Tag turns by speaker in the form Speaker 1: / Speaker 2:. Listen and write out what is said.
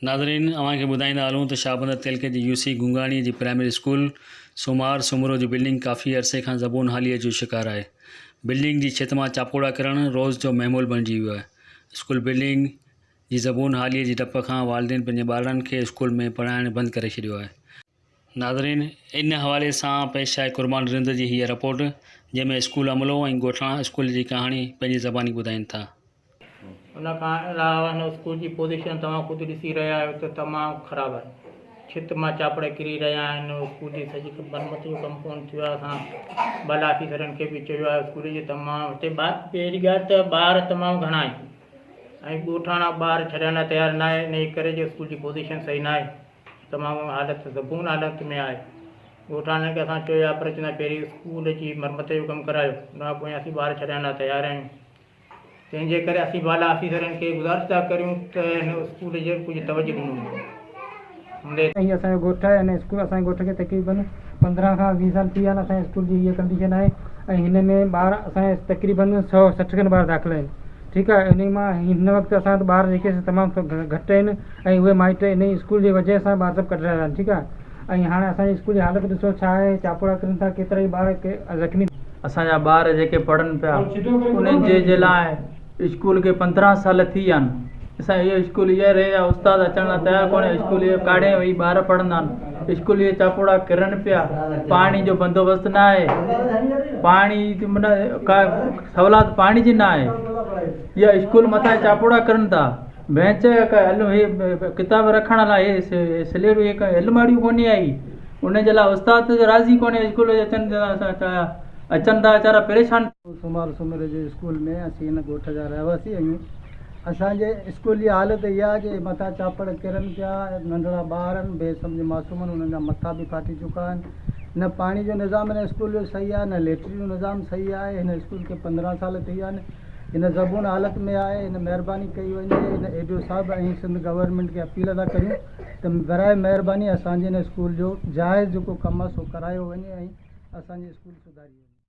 Speaker 1: नाज़रीन अव्हांखे ॿुधाईंदा हलूं त शाहबंदर तेलके जी यूसी गुंगाणी जी प्राइमरी स्कूल सुमार सुमरो जी बिल्डिंग काफ़ी अरसे खां ज़बून हालीअ जो शिकार आहे। बिल्डिंग जी छित मां चापोड़ा किरण रोज़ जो महमूल बणिजी वियो आहे। स्कूल बिल्डिंग जी ज़बून हालीअ जी डप खां वालिदैन पंहिंजे ॿारनि खे स्कूल में पढ़ाइणु बंदि करे छॾियो आहे। नाज़रीन इन हवाले सां पेश आहे कुर्बान रिंद जी हीअ रिपोर्ट, जंहिंमें स्कूल अमलो ऐं ॻोठाणा स्कूल जी कहाणी पंहिंजी ज़बानी ॿुधाइनि था।
Speaker 2: उन खां अलावा हिन स्कूल जी पोज़ीशन तव्हां ख़ुदि ॾिसी रहिया आहियो त तमामु ख़राबु आहे। छित मां चापड़ किरी रहिया आहिनि। स्कूल जी सॼी मरम्मत जो कमु कोन थियो आहे। असां बल ऑफिसरनि खे बि चयो आहे। स्कूल जी तमामु हिते पहिरीं ॻाल्हि त ॿार तमामु घणा आहिनि ऐं ॻोठाणा ॿार छॾण लाइ तयारु न आहे। इन करे जो स्कूल जी पोज़ीशन सही न आहे, तमामु हालत ज़बून हालत में आहे। ॻोठाणनि खे असां चयो आहे पर चवंदा पहिरीं स्कूल जी मरम्मत जो कमु करायो, उन खां पोइ असीं ॿार छॾण लाइ तयारु आहियूं। तंहिंजे करे असीं बाला ऑफिसरनि खे गुज़ारिश था करियूं त हिन स्कूल जे कुझु तवजो ॾिनो।
Speaker 3: हीअ असांजो ॻोठ आहे ऐं स्कूल असांजे ॻोठ खे तक़रीबन 15 खां 20 साल थी विया आहिनि। असांजे स्कूल जी हीअ कंडीशन आहे ऐं हिन में ॿार असांजे तक़रीबन 160 खनि ॿार दाख़िल आहिनि। ठीकु आहे। इन मां हिन वक़्तु असां वटि ॿार जेके तमामु घटि आहिनि ऐं उहे माइट इन स्कूल जी वजह सां ॿार सभु कढ रहिया आहिनि। ठीकु आहे। ऐं हाणे असांजी स्कूल जी हालत ॾिसो छा आहे, चापोड़ा किरनि था, केतिरा ई ॿार ज़ख़्मी।
Speaker 4: असांजा ॿार जेके पढ़नि पिया उन्हनि जे लाइ स्कूल खे 15 साल थी विया आहिनि। असां इहो स्कूल इहा रहे उस्ताद अचण लाइ तयारु कोन्हे। स्कूल इहो काढ़े वेही ॿार पढ़ंदा आहिनि। स्कूल इहे चापोड़ा किरनि पिया, पाणी जो बंदोबस्तु न आहे, पाणी माना का सहूलियत पाणी जी न आहे। इहा स्कूल मथां चापोड़ा किरनि था। बेंच किताब रखण लाइ स्लेट अलमारियूं कोन्हे आई। उनजे लाइ उस्ताद राज़ी कोन्हे। स्कूल अचनि था वीचारा परेशान।
Speaker 3: सुमार सुमरे जे स्कूल में असीं हिन ॻोठ जा रहवासी आहियूं। असांजे स्कूल जी हालत इहा आहे कि मथां चापड़ किरनि पिया, नंढड़ा ॿार आहिनि, बेसम्झ मासूम आहिनि, उन्हनि जा मथा बि फाटी चुका आहिनि। न पाणी जो निज़ाम हिन स्कूल जो सही आहे, न लेटरिन जो निज़ाम सही आहे। हिन स्कूल खे 15 साल थी विया आहिनि। हिन ज़बून हालत में आहे। हिन महिरबानी कई वञे हिन एडीओ साहिबु ऐं सिंध गवर्नमेंट खे अपील था करियूं त बराए महिरबानी असांजे हिन स्कूल जो जाइज़ जेको कमु आहे सो करायो वञे ऐं असांजी स्कूल सुधारी वञे।